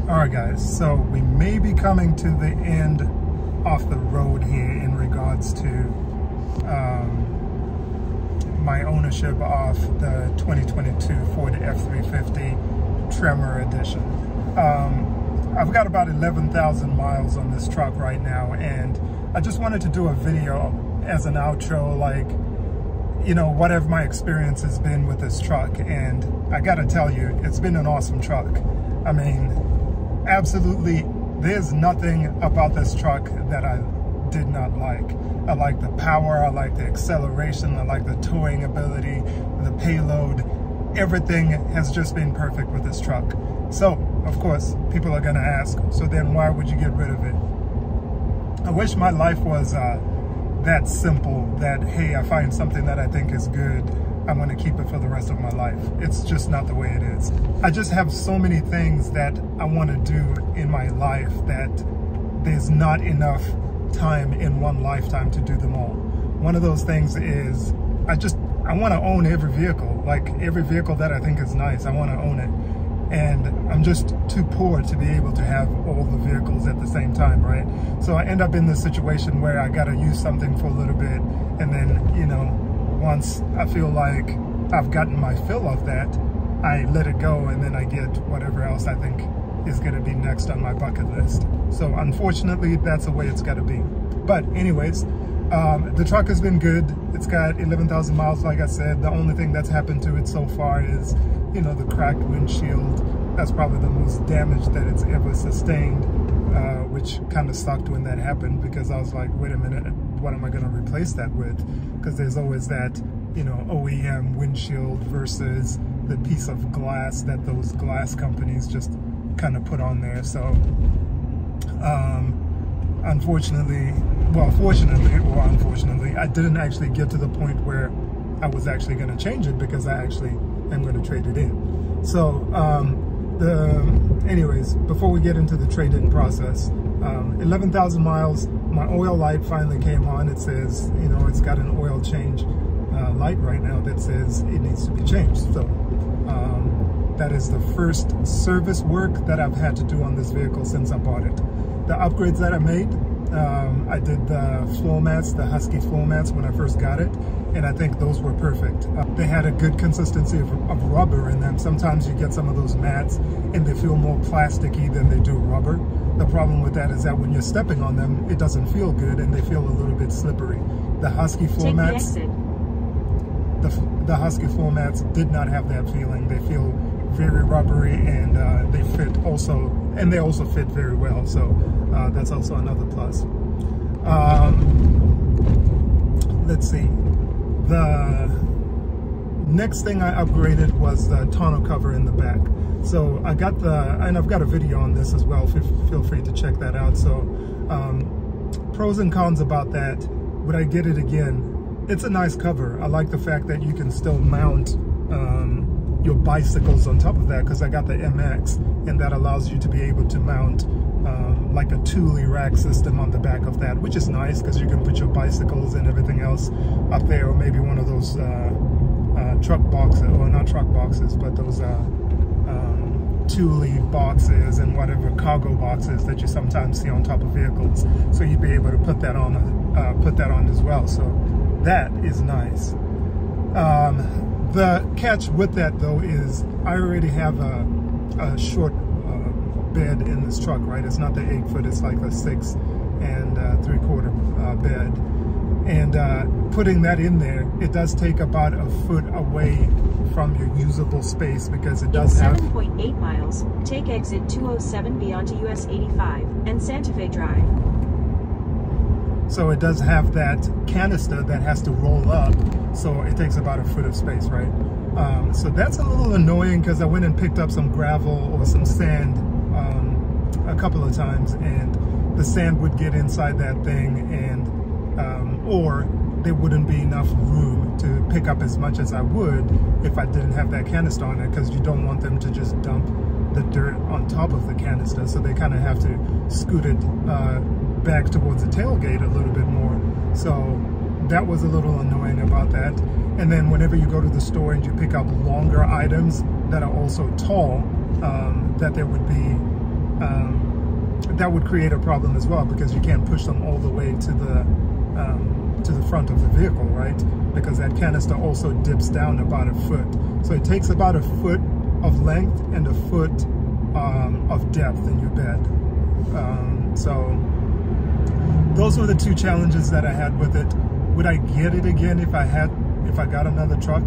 Alright guys, so we may be coming to the end of the road here in regards to my ownership of the 2022 Ford F350 Tremor edition. I've got about 11,000 miles on this truck right now, and I just wanted to do a video as an outro, like, you know, whatever my experience has been with this truck. And I gotta tell you, it's been an awesome truck. I mean, absolutely, there's nothing about this truck that I did not like. I like the power, I like the acceleration, I like the towing ability, the payload. Everything has just been perfect with this truck. So, of course, people are gonna ask, so then why would you get rid of it? I wish my life was that simple, that, hey, I find something that I think is good, I'm gonna keep it for the rest of my life. It's just not the way it is. I just have so many things that I wanna do in my life that there's not enough time in one lifetime to do them all. One of those things is, I wanna own every vehicle. Like, every vehicle that I think is nice, I wanna own it. And I'm just too poor to be able to have all the vehicles at the same time, right? So I end up in this situation where I gotta use something for a little bit, and then, you know, once I feel like I've gotten my fill of that, I let it go, and then I get whatever else I think is gonna be next on my bucket list. So unfortunately, that's the way it's gotta be. But anyways, the truck has been good. It's got 11,000 miles, like I said. The only thing that's happened to it so far is, you know, the cracked windshield. That's probably the most damage that it's ever sustained, which kind of sucked when that happened, because I was like, wait a minute, what am I going to replace that with? Because there's always that, you know, OEM windshield versus the piece of glass that those glass companies just kind of put on there. So unfortunately, well, fortunately or unfortunately, I didn't actually get to the point where I was actually going to change it, because I actually am going to trade it in. So anyways, before we get into the trade-in process, 11,000 miles, my oil light finally came on. It says, you know, it's got an oil change light right now that says it needs to be changed. So that is the first service work that I've had to do on this vehicle since I bought it. The upgrades that I made, I did the floor mats, the Husky floor mats when I first got it, and I think those were perfect. They had a good consistency of rubber in them. Sometimes you get some of those mats and they feel more plasticky than they do rubber. The problem with that is that when you're stepping on them, it doesn't feel good and they feel a little bit slippery. The Husky floor mats, the Husky floor mats did not have that feeling. They feel very rubbery, and they fit also, and they also fit very well. So that's also another plus. Let's see. The next thing I upgraded was the tonneau cover in the back. So I got and I've got a video on this as well. Feel free to check that out. So pros and cons about that. Would I get it again? It's a nice cover. I like the fact that you can still mount your bicycles on top of that, because I got the MX, and that allows you to be able to mount like a Thule rack system on the back of that, which is nice because you can put your bicycles and everything else up there, or maybe one of those truck boxes, or not truck boxes, but those Thule boxes and whatever cargo boxes that you sometimes see on top of vehicles. So you'd be able to put that on as well. So that is nice. The catch with that, though, is I already have a short bed in this truck, right? It's not the 8-foot, it's like the 6 3/4 bed. And putting that in there, it does take about a foot away from your usable space, because it does have 7.8 miles. Take exit 207B onto US 85 and Santa Fe Drive. So it does have that canister that has to roll up, so it takes about a foot of space, right? So that's a little annoying, because I went and picked up some gravel or some sand a couple of times, and the sand would get inside that thing, and or there wouldn't be enough room to pick up as much as I would if I didn't have that canister on it, because you don't want them to just dump the dirt on top of the canister, so they kind of have to scoot it back towards the tailgate a little bit more. So that was a little annoying about that. And then whenever you go to the store and you pick up longer items that are also tall, that there would be that would create a problem as well, because you can't push them all the way to the front of the vehicle, right? Because that canister also dips down about a foot. So it takes about a foot of length and a foot of depth in your bed. So those were the two challenges that I had with it. Would I get it again if I got another truck?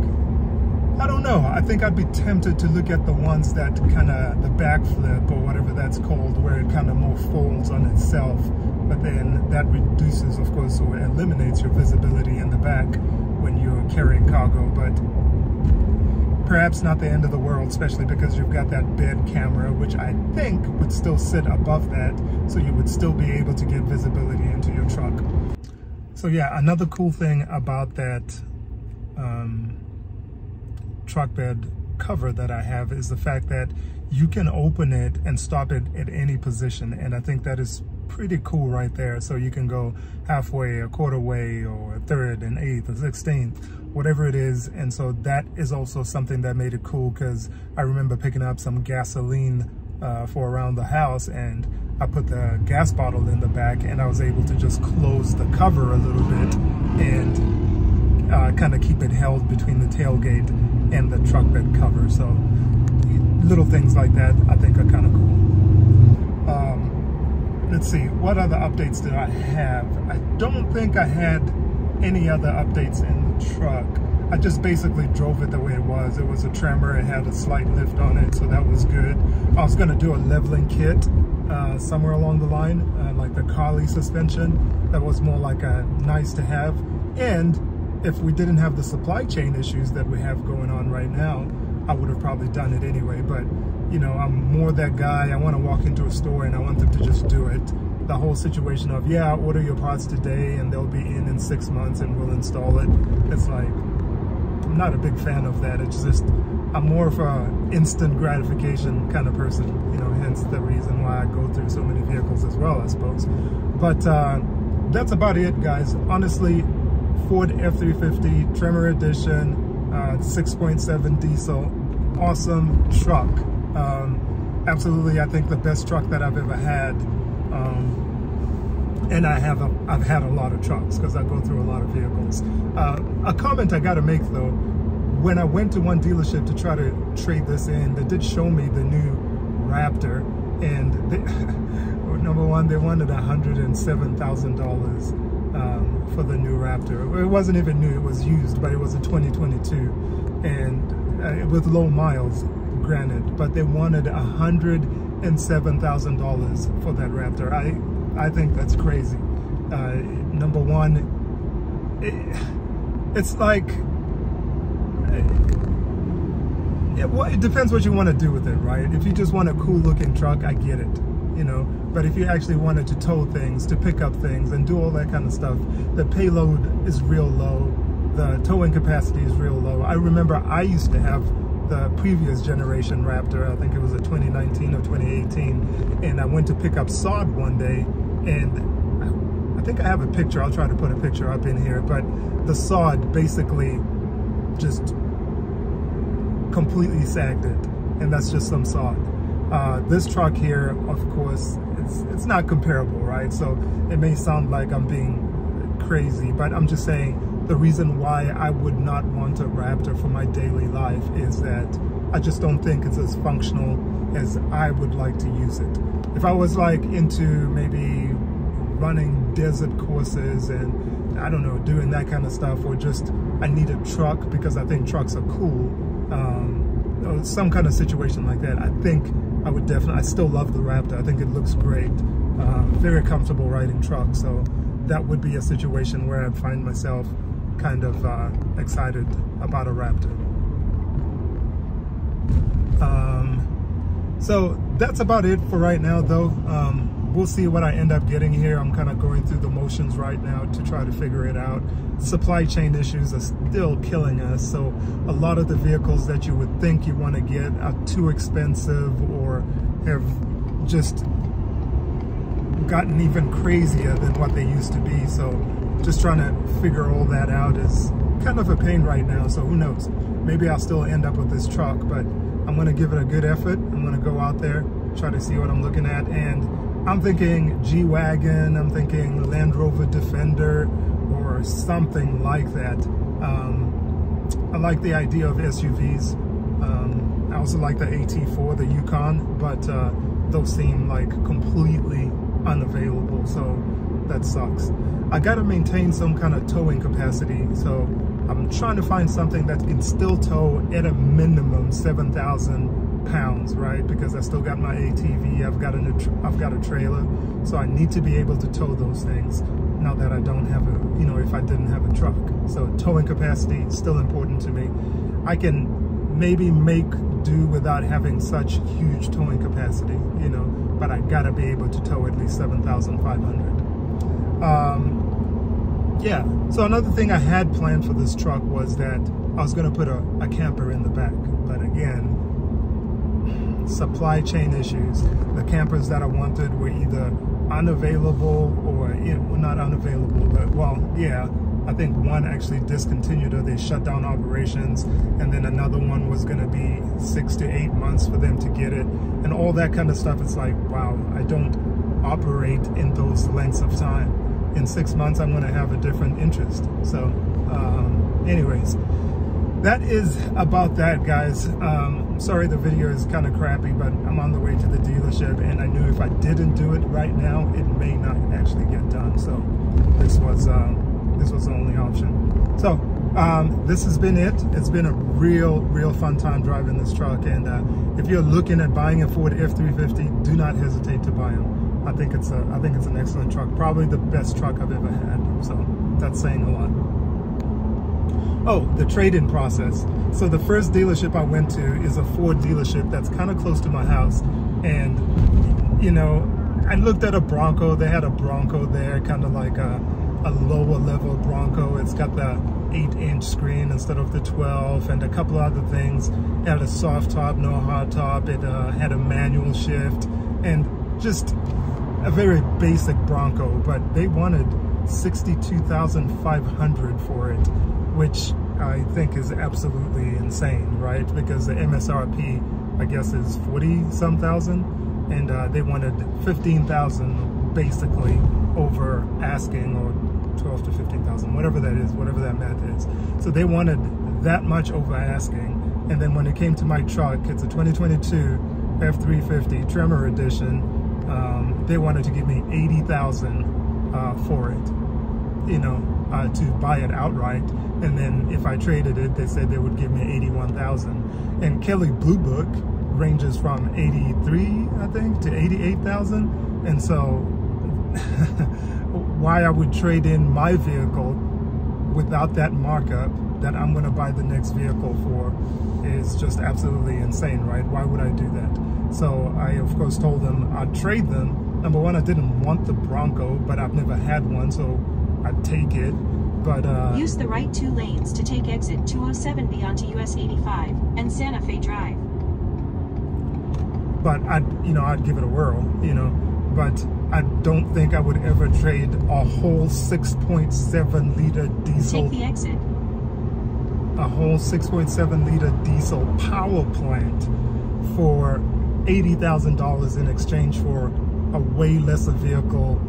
I don't know. I think I'd be tempted to look at the ones that kind of, the backflip or whatever that's called, where it kind of more folds on itself, but then that reduces, of course, or eliminates your visibility in the back when you're carrying cargo. But perhaps not the end of the world, especially because you've got that bed camera, which I think would still sit above that, so you would still be able to get visibility into your truck. So yeah, another cool thing about that truck bed cover that I have is the fact that you can open it and stop it at any position, and I think that is pretty cool right there. So you can go halfway, a quarter way, or a third, an eighth, a 16th, whatever it is. And so that is also something that made it cool, because I remember picking up some gasoline for around the house, and I put the gas bottle in the back, and I was able to just close the cover a little bit and kind of keep it held between the tailgate and the truck bed cover. So little things like that I think are kind of cool. Let's see, what other updates did I have? I don't think I had any other updates in the truck. I just basically drove it the way it was. It was a Tremor. It had a slight lift on it, so that was good. I was going to do a leveling kit somewhere along the line, like the Carly suspension. That was more like a nice to have. And if we didn't have the supply chain issues that we have going on right now, I would have probably done it anyway. But you know, I'm more that guy. I want to walk into a store and I want them to just do it. The whole situation of, yeah, order your parts today and they'll be in 6 months and we'll install it. It's like, I'm not a big fan of that. It's just, I'm more of a instant gratification kind of person, you know, hence the reason why I go through so many vehicles as well, I suppose. But that's about it, guys. Honestly, Ford F350 Tremor Edition, 6.7 diesel, awesome truck. Absolutely, I think the best truck that I've ever had. And I've had a lot of trucks because I go through a lot of vehicles. A comment I got to make though, when I went to one dealership to try to trade this in, they did show me the new Raptor, and they, number one, they wanted $107,000 for the new Raptor. It wasn't even new, it was used, but it was a 2022, and with low miles, granted, but they wanted $107,000 for that Raptor. I think that's crazy. Number one, it's like, it depends what you want to do with it, right? If you just want a cool looking truck, I get it, you know. But if you actually wanted to tow things, to pick up things and do all that kind of stuff, the payload is real low. The towing capacity is real low. I remember I used to have the previous generation Raptor. I think it was a 2019 or 2018. And I went to pick up sod one day, and I think I have a picture. I'll try to put a picture up in here. But the sod basically just completely sagged it. And that's just some sod. This truck here, of course, it's not comparable, right? So it may sound like I'm being crazy, but I'm just saying the reason why I would not want a Raptor for my daily life is that I just don't think it's as functional as I would like to use it. If I was like into maybe running desert courses and I don't know, doing that kind of stuff, or just I need a truck because I think trucks are cool, or some kind of situation like that, I think I would definitely, I still love the Raptor. I think it looks great, very comfortable riding truck. So that would be a situation where I'd find myself kind of excited about a Raptor. So that's about it for right now though. We'll see what I end up getting here. I'm kind of going through the motions right now to try to figure it out. Supply chain issues are still killing us, so a lot of the vehicles that you would think you want to get are too expensive or have just gotten even crazier than what they used to be. So just trying to figure all that out is kind of a pain right now, so who knows. Maybe I'll still end up with this truck, but I'm going to give it a good effort. I'm going to go out there try to see what I'm looking at. And I'm thinking G-Wagon, I'm thinking Land Rover Defender, or something like that. I like the idea of SUVs. I also like the AT4, the Yukon, but those seem like completely unavailable, so that sucks. I gotta maintain some kind of towing capacity, so I'm trying to find something that can still tow at a minimum 7,000 pounds, right? Because I still got my ATV, I've got a trailer, so I need to be able to tow those things now that I don't have a, you know, if I didn't have a truck. So towing capacity is still important to me. I can maybe make do without having such huge towing capacity, you know, but I gotta be able to tow at least 7,500. Yeah, so another thing I had planned for this truck was that I was gonna put a camper in the back, but again, supply chain issues. The campers that I wanted were either unavailable or, you know, not unavailable, but well, yeah, I think one actually discontinued, or they shut down operations, and then another one was going to be 6 to 8 months for them to get it, and all that kind of stuff. It's like, wow, I don't operate in those lengths of time. In 6 months, I'm going to have a different interest. So anyways, that is about that, guys. Sorry the video is kind of crappy, but I'm on the way to the dealership, and I knew if I didn't do it right now, it may not actually get done. So this was the only option. So this has been it. It's been a real fun time driving this truck, and if you're looking at buying a Ford F350, do not hesitate to buy them. I think it's an excellent truck, probably the best truck I've ever had. So that's saying a lot. Oh, the trade-in process. So the first dealership I went to is a Ford dealership that's kind of close to my house, and you know, I looked at a Bronco. They had a Bronco there, kind of like a lower level Bronco. It's got the 8-inch screen instead of the 12, and a couple of other things. It had a soft top, no hard top. It had a manual shift, and just a very basic Bronco, but they wanted $62,500 for it, which I think is absolutely insane, right? Because the MSRP, I guess, is 40-some thousand, and they wanted 15,000 basically over asking, or 12 to 15,000, whatever that is, whatever that math is. So they wanted that much over asking, and then when it came to my truck, it's a 2022 F350 Tremor edition. They wanted to give me $80,000 for it, you know, to buy it outright, and then if I traded it, they said they would give me $81,000. And Kelley Blue Book ranges from 83, I think, to 88,000, and so why I would trade in my vehicle without that markup that I'm going to buy the next vehicle for is just absolutely insane, right? Why would I do that? So I, of course, told them I'd trade them. Number one, I didn't want the Bronco, but I've never had one, so I'd take it. But use the right 2 lanes to take exit 207B onto US 85 and Santa Fe Drive. But I'd give it a whirl, you know. But I don't think I would ever trade a whole 6.7 liter diesel. Take the exit. A whole 6.7 liter diesel power plant for $80,000 in exchange for a way lesser vehicle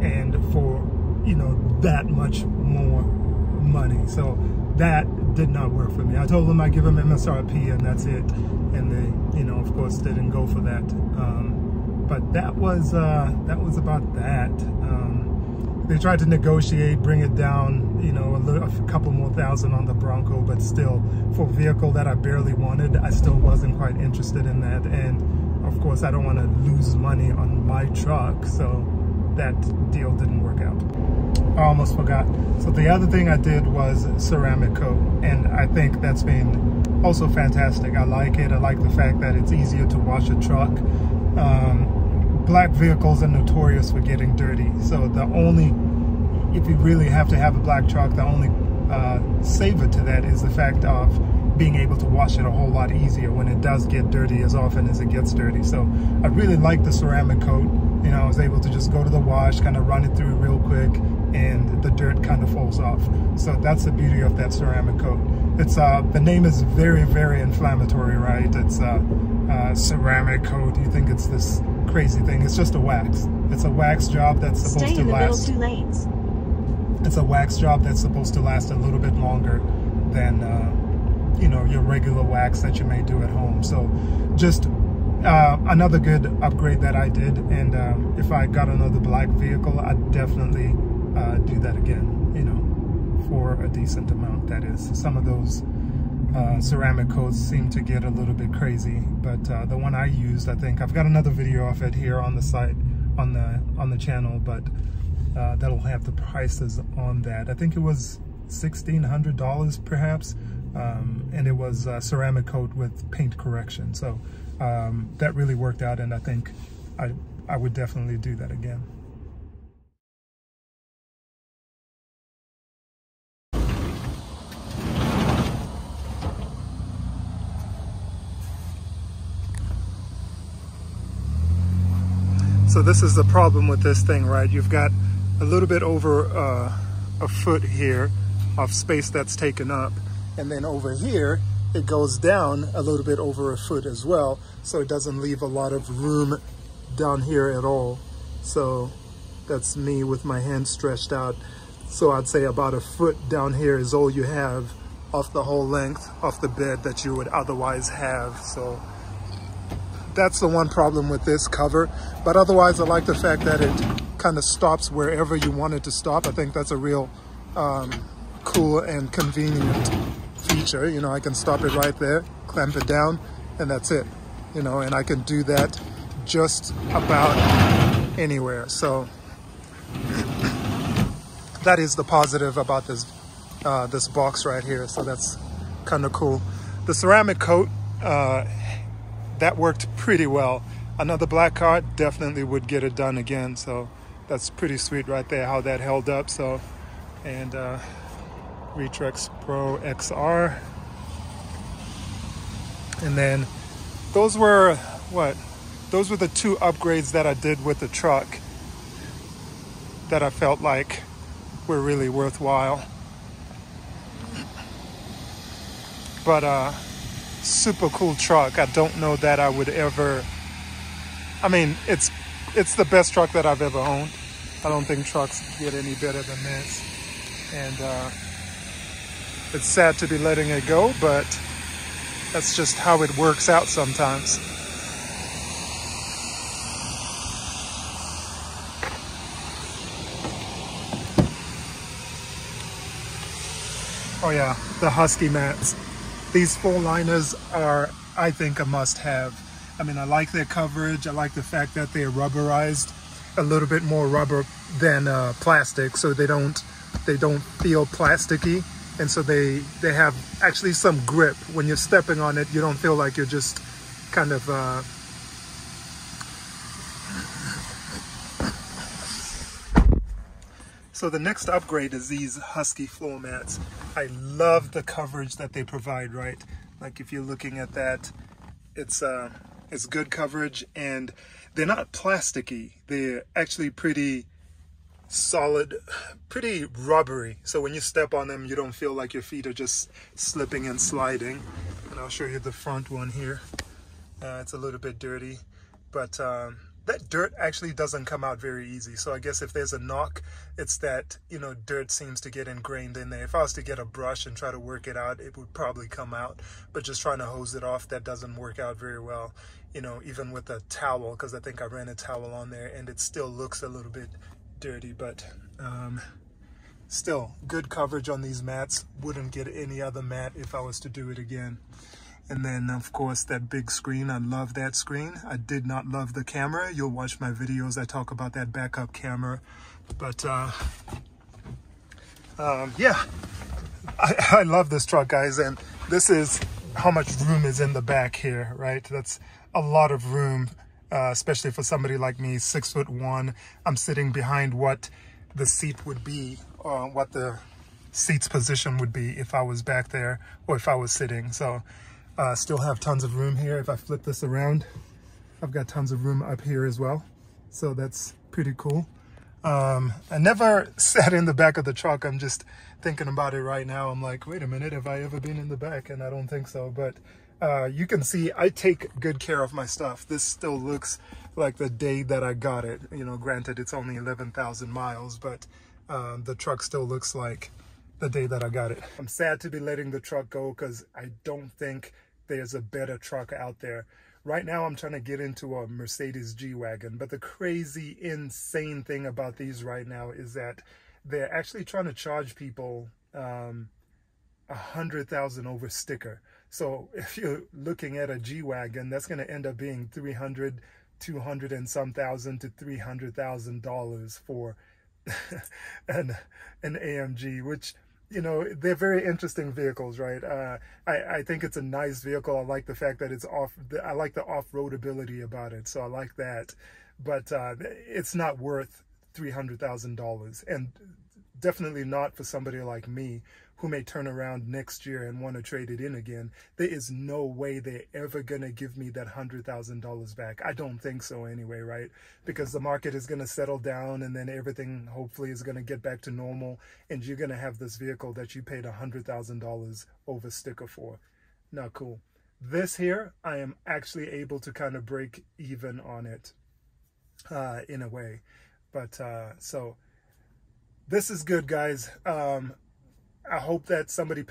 and for, you know, that much more money. So that did not work for me. I told them I'd give them MSRP and that's it. And they, you know, of course, didn't go for that. But that was about that. They tried to negotiate, bring it down, you know, a couple more thousand on the Bronco, but still, for a vehicle that I barely wanted, I still wasn't quite interested in that. And of course, I don't want to lose money on my truck, so that deal didn't work out. I almost forgot. So the other thing I did was ceramic coat, and I think that's been also fantastic. I like it. I like the fact that it's easier to wash a truck. Black vehicles are notorious for getting dirty, so if you really have to have a black truck, the only savor to that is the fact of being able to wash it a whole lot easier when it does get dirty, as often as it gets dirty. So I really like the ceramic coat. You know, I was able to just go to the wash, kind of run it through real quick, and the dirt kind of falls off. So that's the beauty of that ceramic coat. It's the name is very, very inflammatory, right? It's ceramic coat. You think it's this crazy thing. It's just a wax. It's a wax job that's supposed to last. Stay in the middle 2 lanes. It's a wax job that's supposed to last a little bit longer than you know, your regular wax that you may do at home. So just another good upgrade that I did, and if I got another black vehicle, I'd definitely do that again, you know, for a decent amount, that is. Some of those ceramic coats seem to get a little bit crazy, but the one I used, I think I've got another video of it here on the site, on the channel, but that'll have the prices on that. I think it was $1,600 perhaps, and it was ceramic coat with paint correction. So that really worked out, and I think I would definitely do that again. So this is the problem with this thing, right? You've got a little bit over a foot here of space that's taken up, and then over here it goes down a little bit over a foot as well, so it doesn't leave a lot of room down here at all. So that's me with my hand stretched out. So I'd say about a foot down here is all you have off the whole length of the bed that you would otherwise have. So that's the one problem with this cover, but otherwise I like the fact that it kind of stops wherever you want it to stop. I think that's a real cool and convenient feature. You know, I can stop it right there, clamp it down, and that's it. You know, and I can do that just about anywhere. So that is the positive about this this box right here. So that's kind of cool. The ceramic coat, that worked pretty well. Another black car definitely would get it done again. So that's pretty sweet right there, how that held up. So, and Retrex Pro XR. And then those were what? Those were the 2 upgrades that I did with the truck that I felt like were really worthwhile. But super cool truck. I don't know that I would ever, I mean, it's the best truck that I've ever owned. I don't think trucks get any better than this. And it's sad to be letting it go, but that's just how it works out sometimes. Oh yeah, the Husky mats. These 4-liners are, I think, a must-have. I mean, I like their coverage. I like the fact that they're rubberized, a little bit more rubber than plastic, so they don't feel plasticky, and so they have actually some grip. When you're stepping on it, you don't feel like you're just kind of So the next upgrade is these Husky floor mats. I love the coverage that they provide, right? Like if you're looking at that, it's good coverage, and they're not plasticky. They're actually pretty solid, pretty rubbery. So when you step on them, you don't feel like your feet are just slipping and sliding. And I'll show you the front one here. It's a little bit dirty, but that dirt actually doesn't come out very easy. So I guess if there's a knock, it's that, you know, dirt seems to get ingrained in there. If I was to get a brush and try to work it out, it would probably come out. But just trying to hose it off, that doesn't work out very well. You know, even with a towel, because I think I ran a towel on there and it still looks a little bit dirty. But still, good coverage on these mats. Wouldn't get any other mat if I was to do it again. And then, of course, that big screen. I love that screen. I did not love the camera. You'll watch my videos. I talk about that backup camera. But, yeah, I love this truck, guys. And this is how much room is in the back here, right? That's a lot of room, especially for somebody like me, 6'1". I'm sitting behind what the seat would be, or what the seat's position would be if I was back there or if I was sitting. So still have tons of room here. If I flip this around, I've got tons of room up here as well. So that's pretty cool. I never sat in the back of the truck. I'm just thinking about it right now. I'm like, wait a minute, have I ever been in the back? And I don't think so. But you can see I take good care of my stuff. This still looks like the day that I got it. You know, granted, it's only 11,000 miles, but the truck still looks like the day that I got it. I'm sad to be letting the truck go because I don't think there's a better truck out there. Right now, I'm trying to get into a Mercedes G-Wagon, but the crazy, insane thing about these right now is that they're actually trying to charge people $100,000 over sticker. So if you're looking at a G-Wagon, that's going to end up being $300,000, $200 and some thousand to $300,000 for an AMG, which, you know, they're very interesting vehicles, right? I think it's a nice vehicle. I like the fact that it's I like the off-road ability about it, so I like that. But it's not worth $300,000, and definitely not for somebody like me who may turn around next year and want to trade it in again. There is no way they're ever going to give me that $100,000 back. I don't think so anyway, right? Because the market is going to settle down and then everything hopefully is going to get back to normal, and you're going to have this vehicle that you paid $100,000 over sticker for. Not cool. This here, I am actually able to kind of break even on it in a way. But so this is good, guys. I hope that somebody's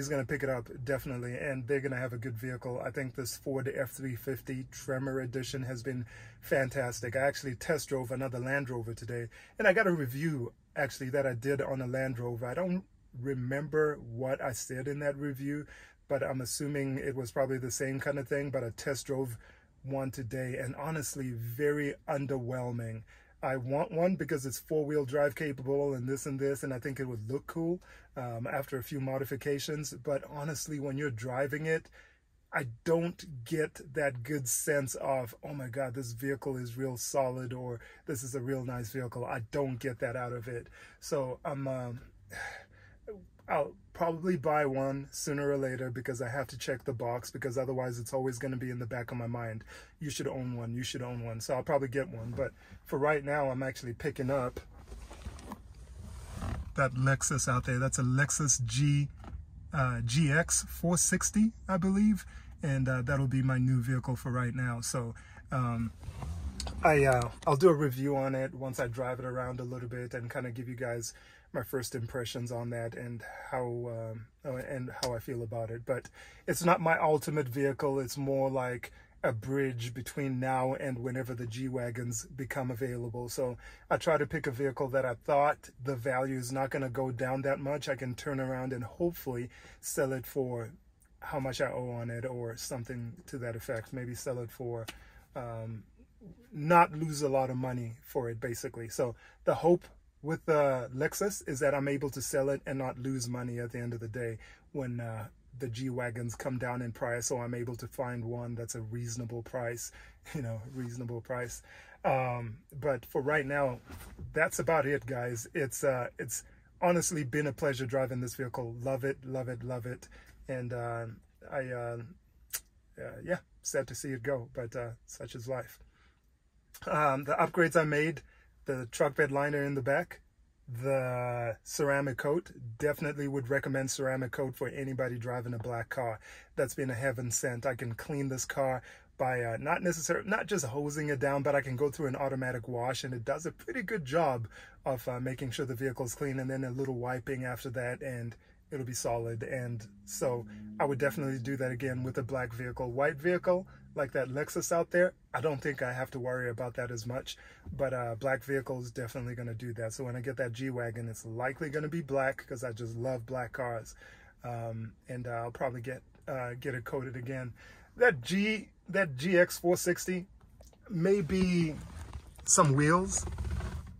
going to pick it up, definitely, and they're going to have a good vehicle. I think this Ford F350 Tremor edition has been fantastic. I actually test drove another Land Rover today, and I got a review, actually, that I did on a Land Rover. I don't remember what I said in that review, but I'm assuming it was probably the same kind of thing, but I test drove one today, and honestly, very underwhelming. I want one because it's four-wheel drive capable and this, and I think it would look cool after a few modifications. But honestly, when you're driving it, I don't get that good sense of, oh my God, this vehicle is real solid, or this is a real nice vehicle. I don't get that out of it. So I'll probably buy one sooner or later because I have to check the box, because otherwise it's always going to be in the back of my mind. You should own one. You should own one. So I'll probably get one. But for right now, I'm actually picking up that Lexus out there. That's a Lexus GX 460, I believe. And that'll be my new vehicle for right now. So I'll do a review on it once I drive it around a little bit and kind of give you guys my first impressions on that and how I feel about it. But it's not my ultimate vehicle. It's more like a bridge between now and whenever the G-Wagons become available. So I try to pick a vehicle that I thought the value is not going to go down that much. I can turn around and hopefully sell it for how much I owe on it, or something to that effect. Maybe sell it for not lose a lot of money for it, basically. So the hope with the Lexus is that I'm able to sell it and not lose money at the end of the day when the G-Wagons come down in price, so I'm able to find one that's a reasonable price, you know, reasonable price. But for right now, that's about it, guys. It's honestly been a pleasure driving this vehicle. Love it, love it, love it. And yeah, sad to see it go, but such is life. The upgrades I made: the truck bed liner in the back, the ceramic coat. Definitely would recommend ceramic coat for anybody driving a black car. That's been a heaven sent. I can clean this car by not just hosing it down, but I can go through an automatic wash, and it does a pretty good job of making sure the vehicle is clean, and then a little wiping after that, and it'll be solid. And so I would definitely do that again with a black vehicle. White vehicle like that Lexus out there, I don't think I have to worry about that as much, but black vehicle is definitely going to do that. So when I get that G-Wagon, it's likely going to be black because I just love black cars. And I'll probably get it coated again. That GX 460, maybe some wheels,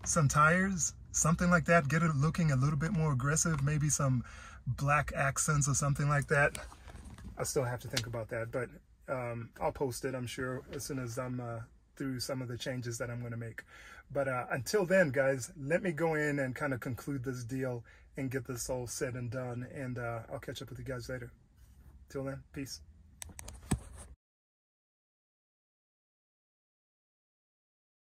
some tires, something like that. Get it looking a little bit more aggressive, maybe some black accents or something like that. I still have to think about that, but I'll post it, I'm sure, as soon as I'm through some of the changes that I'm going to make. But until then, guys, let me go in and kind of conclude this deal and get this all said and done, and I'll catch up with you guys later. Till then, peace.